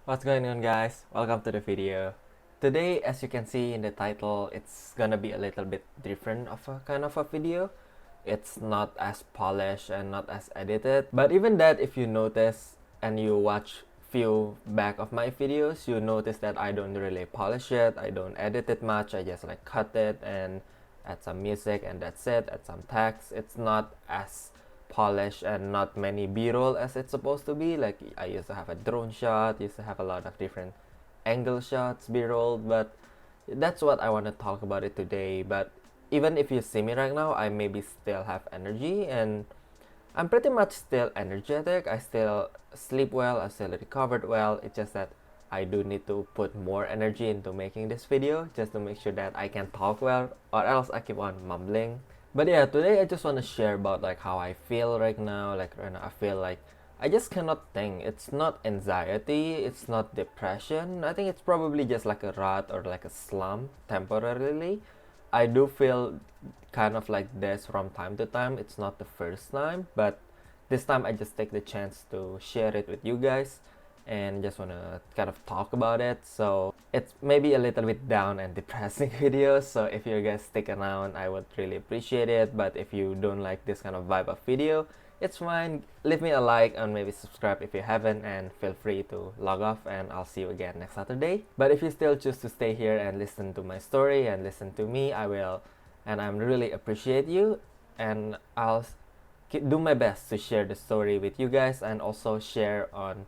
What's going on, guys? Welcome to the video. Today, as you can see in the title, it's gonna be a little bit different of a kind of a video. It's not as polished and not as edited, but even that, if you notice and you watch few back of my videos, you notice that I don't really polish it, I don't edit it much, I just like cut it and add some music and that's it, add some text. It's not as polished and not many b-roll as it's supposed to be. Like I used to have a drone shot, used to have a lot of different angle shots b-rolled, but that's what I want to talk about it today. But even if you see me right now, I maybe still have energy and I'm pretty much still energetic. I still sleep well, I still recovered well. It's just that I do need to put more energy into making this video just to make sure that I can talk well, or else I keep on mumbling. But yeah, today I just want to share about like how I feel right now. Like right now I feel like I just cannot think. It's not anxiety, it's not depression. I think it's probably just like a rut or like a slump temporarily. I do feel kind of like this from time to time. It's not the first time, but this time I just take the chance to share it with you guys and just want to kind of talk about it. So it's maybe a little bit down and depressing video, so if you guys stick around, I would really appreciate it. But if you don't like this kind of vibe of video, it's fine. Leave me a like and maybe subscribe if you haven't, and feel free to log off, and I'll see you again next Saturday. But if you still choose to stay here and listen to my story and listen to me, I will, and I'm really appreciate you, and I'll do my best to share the story with you guys and also share on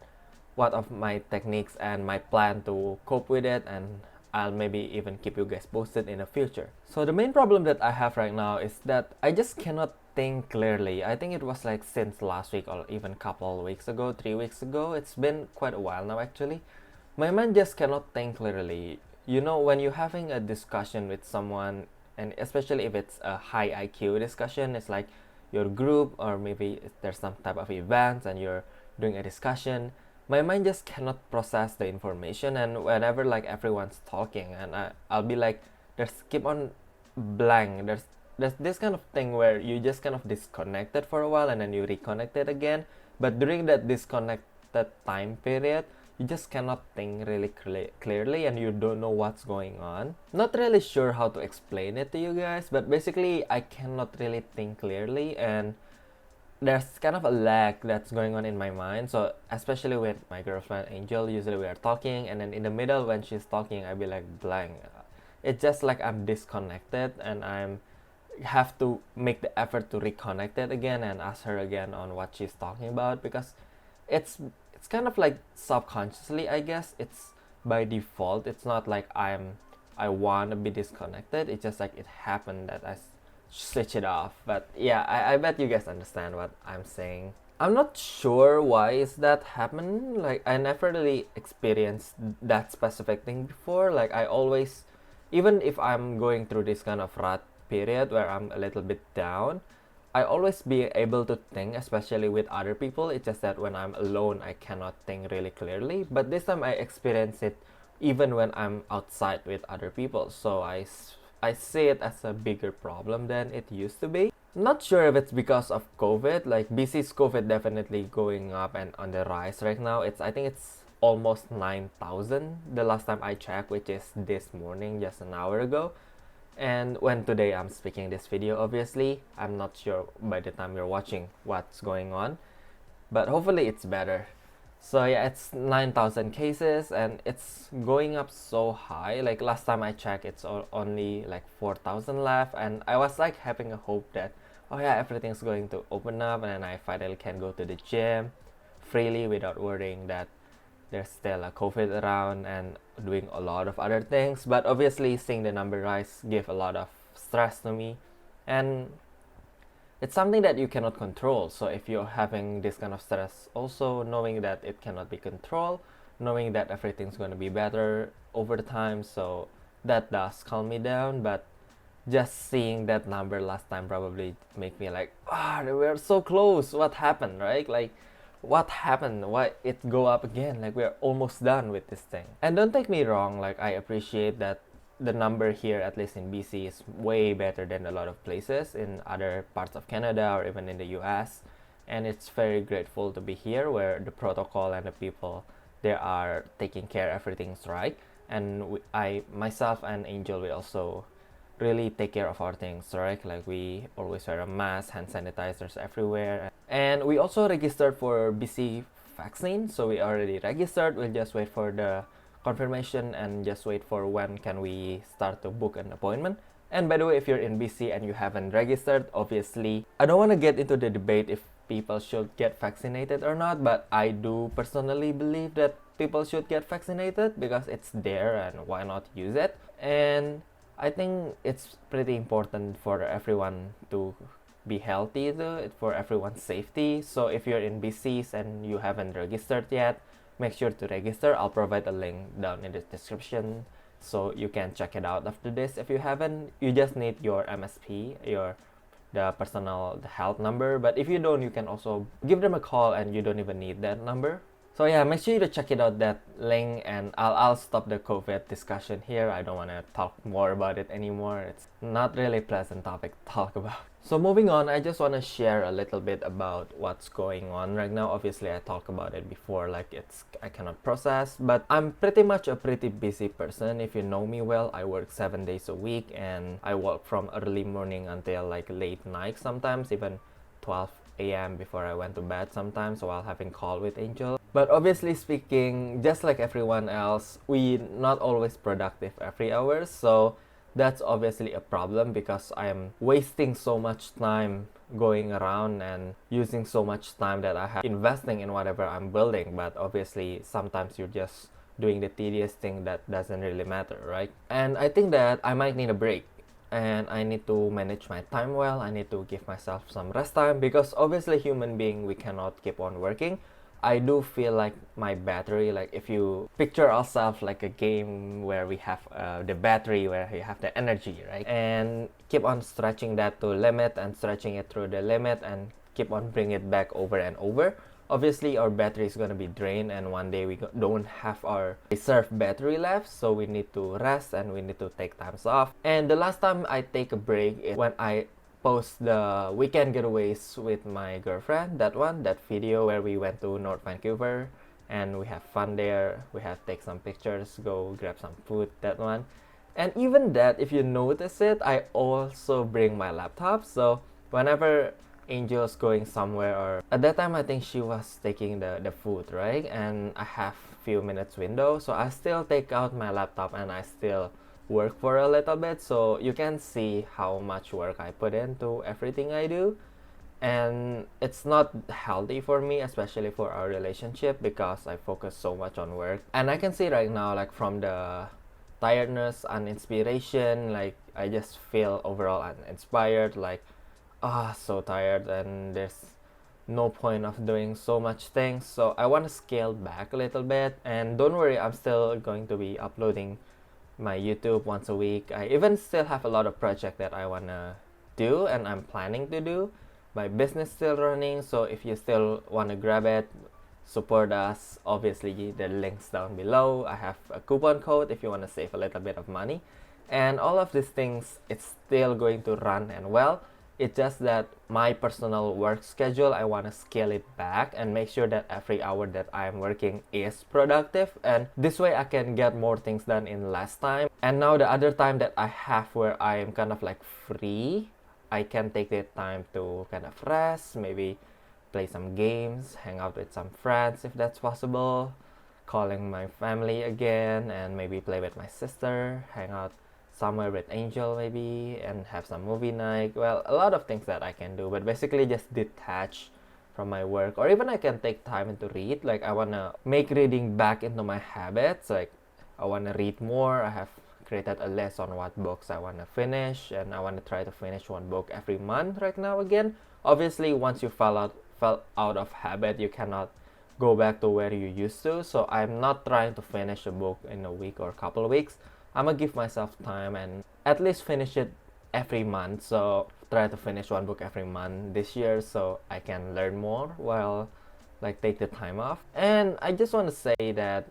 what of my techniques and my plan to cope with it, and I'll maybe even keep you guys posted in the future. So the main problem that I have right now is that I just cannot think clearly. I think it was like since last week or even couple weeks ago, 3 weeks ago. It's been quite a while now actually. My mind just cannot think clearly. You know, when you're having a discussion with someone, and especially if it's a high IQ discussion, it's like your group or maybe there's some type of events and you're doing a discussion, my mind just cannot process the information. And whenever like everyone's talking and I'll be like, there's keep on blank. There's this kind of thing where you just kind of disconnected for a while and then you reconnected again. But during that disconnected time period, you just cannot think really clearly and you don't know what's going on. Not really sure how to explain it to you guys, but basically I cannot really think clearly, and there's kind of a lag that's going on in my mind. So especially with my girlfriend Angel, usually we are talking and then in the middle when she's talking I be like blank. It's just like I'm disconnected and I'm have to make the effort to reconnect it again and ask her again on what she's talking about, because it's it's kind of like subconsciously, I guess. It's by default. It's not like I want to be disconnected. It's just like it happened that I switch it off. But yeah, I bet you guys understand what I'm saying. I'm not sure why is that happen. Like I never really experienced that specific thing before. Like I always, even if I'm going through this kind of rut period where I'm a little bit down, I always be able to think, especially with other people. It's just that when I'm alone, I cannot think really clearly. But this time I experience it even when I'm outside with other people. So I see it as a bigger problem than it used to be. Not sure if it's because of COVID. Like BC's COVID definitely going up and on the rise right now. I think it's almost 9,000 the last time I checked, which is this morning, just an hour ago. And when today I'm speaking this video, obviously, I'm not sure by the time you're watching what's going on, but hopefully it's better. So yeah, it's 9,000 cases and it's going up so high. Like last time I checked, it's only like 4,000 left, and I was like having a hope that, oh yeah, everything's going to open up and I finally can go to the gym freely without worrying that there's still a COVID around and doing a lot of other things. But obviously, seeing the number rise gave a lot of stress to me, and it's something that you cannot control. So if you're having this kind of stress, also knowing that it cannot be controlled, knowing that everything's going to be better over the time, so that does calm me down. But just seeing that number last time probably make me like, we're so close. What happened, right? Like, what happened? Why it go up again? Like we're almost done with this thing. And don't take me wrong, like I appreciate that the number here, at least in BC, is way better than a lot of places in other parts of Canada or even in the US. And it's very grateful to be here where the protocol and the people they are taking care everything's right. And I myself and Angel, we also really take care of our things, right? Like we always wear a mask, hand sanitizers everywhere, and we also registered for BC vaccine. So we already registered. We'll just wait for the confirmation and just wait for when can we start to book an appointment. And by the way, if you're in BC and you haven't registered, obviously, I don't want to get into the debate if people should get vaccinated or not, but I do personally believe that people should get vaccinated because it's there and why not use it. And I think it's pretty important for everyone to be healthy too, for everyone's safety. So if you're in BCs and you haven't registered yet, make sure to register. I'll provide a link down in the description so you can check it out after this. If you haven't, you just need your MSP, the personal health number. But if you don't, you can also give them a call and you don't even need that number. So yeah, make sure you to check it out, that link, and I'll stop the COVID discussion here. I don't want to talk more about it anymore. It's not really a pleasant topic to talk about. So moving on, I just want to share a little bit about what's going on right now. Obviously, I talked about it before, like I cannot process, but I'm pretty much a pretty busy person. If you know me well, I work 7 days a week and I work from early morning until like late night, sometimes even 12 a.m. before I went to bed sometimes while having call with Angel. But obviously speaking, just like everyone else, we not always productive every hour. So that's obviously a problem because I am wasting so much time going around and using so much time that I have investing in whatever I'm building. But obviously sometimes you're just doing the tedious thing that doesn't really matter, right? And I think that I might need a break and I need to manage my time well. I need to give myself some rest time because obviously human being, we cannot keep on working. I do feel like my battery, like if you picture ourselves like a game where we have the battery, where you have the energy, right? And keep on stretching that to limit and stretching it through the limit and keep on bringing it back over and over. Obviously our battery is going to be drained and one day we don't have our reserve battery left, so we need to rest and we need to take times off. And the last time I take a break is when I post the weekend getaways with my girlfriend, that video where we went to North Vancouver and we have fun there. We have take some pictures, go grab some food, that one. And even that, if you notice it, I also bring my laptop. So whenever Angel's going somewhere, or at that time I think she was taking the food, right? And I have few minutes window, so I still take out my laptop and I still work for a little bit, so you can see how much work I put into everything I do. And it's not healthy for me, especially for our relationship, because I focus so much on work. And I can see right now, like from the tiredness and inspiration, like I just feel overall uninspired, like so tired and there's no point of doing so much things. So I want to scale back a little bit. And don't worry, I'm still going to be uploading my YouTube once a week. I even still have a lot of projects that I wanna do and I'm planning to do. My business still running, so if you still wanna grab it, support us. Obviously the links down below. I have a coupon code if you wanna save a little bit of money. And all of these things, it's still going to run and well. It's just that my personal work schedule, I want to scale it back and make sure that every hour that I'm working is productive. And this way I can get more things done in less time. And now the other time that I have where I am kind of like free, I can take the time to kind of rest, maybe play some games, hang out with some friends if that's possible, calling my family again, and maybe play with my sister, hang out somewhere with Angel maybe, and have some movie night. Well, a lot of things that I can do, but basically just detach from my work. Or even I can take time to read. Like I wanna make reading back into my habits. Like I wanna read more. I have created a list on what books I wanna finish, and I wanna try to finish one book every month right now again. Obviously once you fell out of habit, you cannot go back to where you used to. So I'm not trying to finish a book in a week or a couple of weeks. I'm gonna give myself time and at least finish it every month. So try to finish one book every month this year so I can learn more while like take the time off. And I just want to say that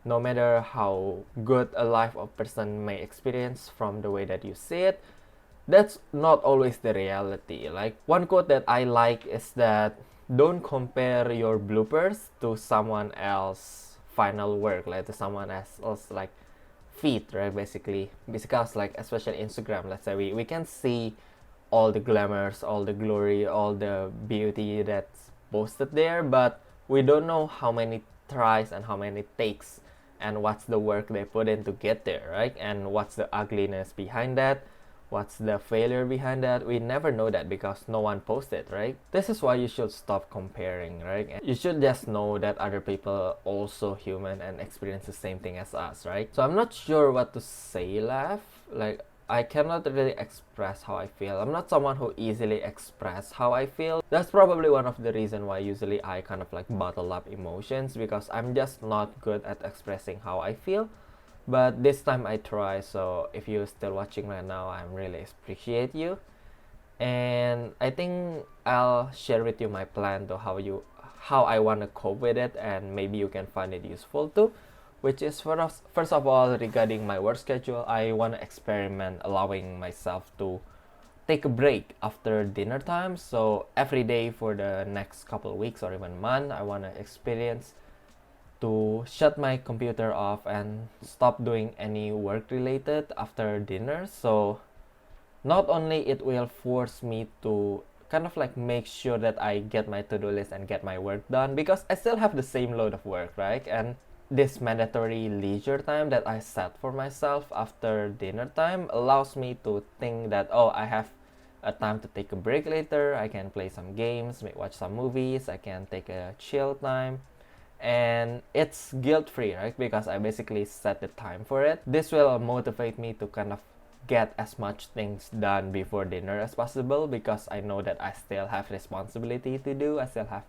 no matter how good a life a person may experience from the way that you see it, that's not always the reality. Like one quote that I like is that don't compare your bloopers to someone else's final work, like to someone else like feed, right? Basically, because like especially Instagram, let's say we can see all the glamours, all the glory, all the beauty that's posted there, but we don't know how many tries and how many takes and what's the work they put in to get there, right? And what's the ugliness behind that, what's the failure behind that. We never know that because no one posted, right? This is why you should stop comparing, right? And you should just know that other people are also human and experience the same thing as us, right? So I'm not sure what to say, Laugh. Like, I cannot really express how I feel. I'm not someone who easily express how I feel. That's probably one of the reason why usually I kind of like bottle up emotions, because I'm just not good at expressing how I feel. But this time I try, so if you're still watching right now, I really appreciate you. And I think I'll share with you my plan to how I want to cope with it, and maybe you can find it useful too. Which is first of all, regarding my work schedule, I want to experiment allowing myself to take a break after dinner time. So every day for the next couple of weeks or even month, I want to experience to shut my computer off and stop doing any work related after dinner. So not only it will force me to kind of like make sure that I get my to-do list and get my work done, because I still have the same load of work, right? And this mandatory leisure time that I set for myself after dinner time allows me to think that, oh, I have a time to take a break later. I can play some games, watch some movies, I can take a chill time, and it's guilt free, right? Because I basically set the time for it. This will motivate me to kind of get as much things done before dinner as possible, because I know that I still have responsibility to do. I still have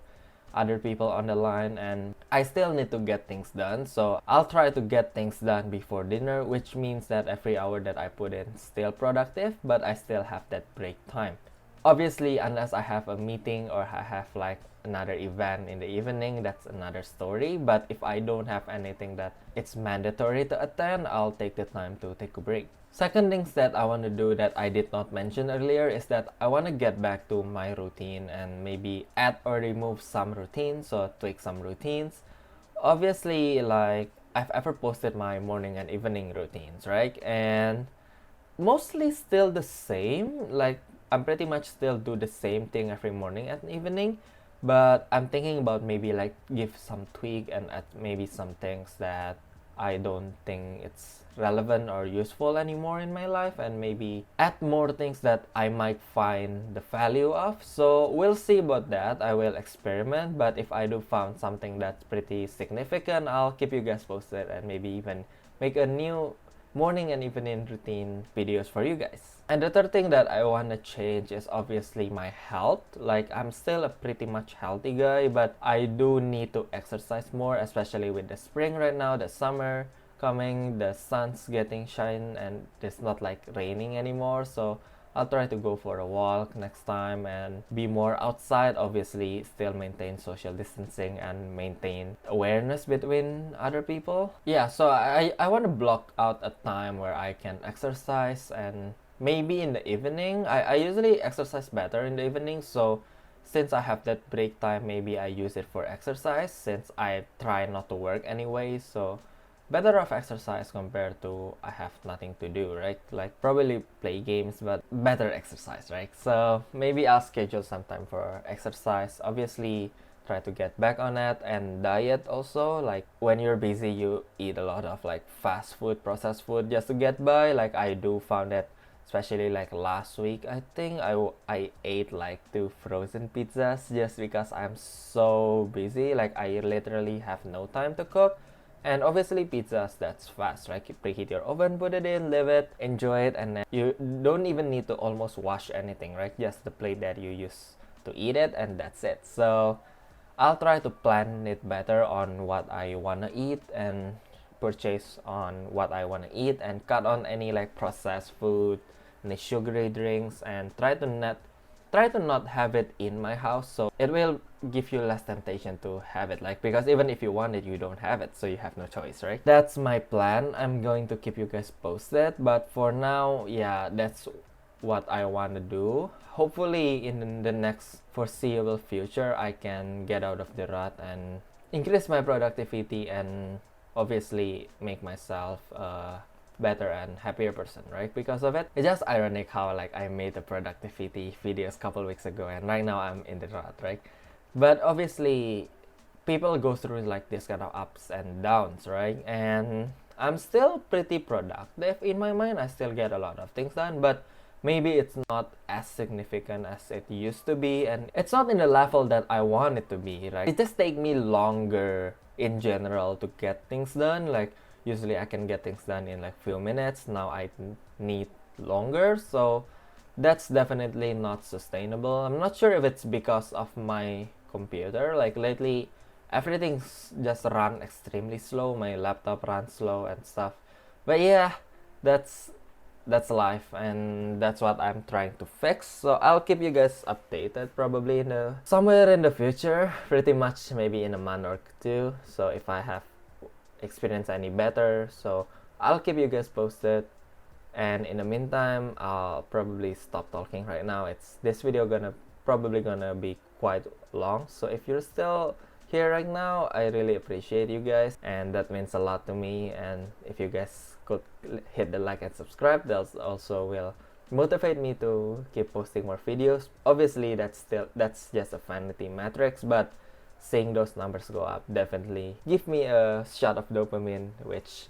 other people on the line and I still need to get things done. So I'll try to get things done before dinner, which means that every hour that I put in still productive, but I still have that break time. Obviously, unless I have a meeting or I have like another event in the evening, that's another story. But if I don't have anything that it's mandatory to attend, I'll take the time to take a break. Second things that I want to do that I did not mention earlier is that I want to get back to my routine and maybe add or remove some routines or tweak some routines. Obviously, like I've ever posted my morning and evening routines, right? And mostly still the same. Like I'm pretty much still do the same thing every morning and evening, but I'm thinking about maybe like give some tweak and add maybe some things that I don't think it's relevant or useful anymore in my life, and maybe add more things that I might find the value of. So we'll see about that. I will experiment, but if I do found something that's pretty significant, I'll keep you guys posted and maybe even make a new morning and evening routine videos for you guys. And the third thing that I want to change is obviously my health. Like I'm still a pretty much healthy guy, but I do need to exercise more, especially with the spring right now, the summer coming, the sun's getting shine and it's not like raining anymore. So I'll try to go for a walk next time and be more outside. Obviously, still maintain social distancing and maintain awareness between other people. Yeah, so I want to block out a time where I can exercise, and maybe in the evening. I usually exercise better in the evening, so since I have that break time, maybe I use it for exercise since I try not to work anyway. So better of exercise compared to I have nothing to do, right? Like probably play games, but better exercise, right? So maybe I'll schedule some time for exercise. Obviously, try to get back on it, and diet also. Like when you're busy, you eat a lot of like fast food, processed food just to get by. Like I do found that, especially like last week, I think I ate like 2 frozen pizzas just because I'm so busy. Like I literally have no time to cook. And obviously pizzas, that's fast, right? You preheat your oven, put it in, leave it, enjoy it, and then you don't even need to almost wash anything, right? Just the plate that you use to eat it, and that's it. So I'll try to plan it better on what I wanna eat and purchase on what I wanna eat, and cut on any like processed food, any sugary drinks, and try to not have it in my house, so it will give you less temptation to have it, like because even if you want it, you don't have it, so you have no choice, right? That's my plan. I'm going to keep you guys posted, but for now, yeah, that's what I want to do. Hopefully in the next foreseeable future I can get out of the rut and increase my productivity and obviously make myself a better and happier person, right? Because of it. It's just ironic how like I made the productivity videos a couple weeks ago and right now I'm in the rut, right? But obviously people go through like this kind of ups and downs, right? And I'm still pretty productive in my mind. I still get a lot of things done, but maybe it's not as significant as it used to be, and it's not in the level that I want it to be, right? It just take me longer in general to get things done. Like usually I can get things done in like few minutes. Now I need longer, so that's definitely not sustainable. I'm not sure if it's because of my computer. Like lately, everything's just run extremely slow. My laptop runs slow and stuff. But yeah, that's life, and that's what I'm trying to fix. So I'll keep you guys updated probably in the somewhere in the future, pretty much maybe in a month or two. So if I have experienced any better, so I'll keep you guys posted. And in the meantime, I'll probably stop talking right now. It's this video probably gonna be quite long, so if you're still here right now, I really appreciate you guys, and that means a lot to me. And if you guys could hit the like and subscribe, that also will motivate me to keep posting more videos. Obviously that's just a vanity metrics, but seeing those numbers go up definitely give me a shot of dopamine, which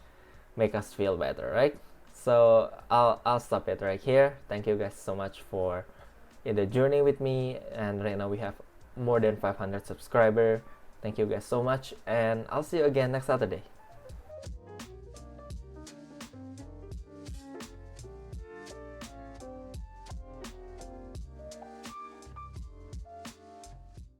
make us feel better, right? So I'll stop it right here. Thank you guys so much for in the journey with me, and right now we have more than 500 subscribers. Thank you guys so much, and I'll see you again next Saturday.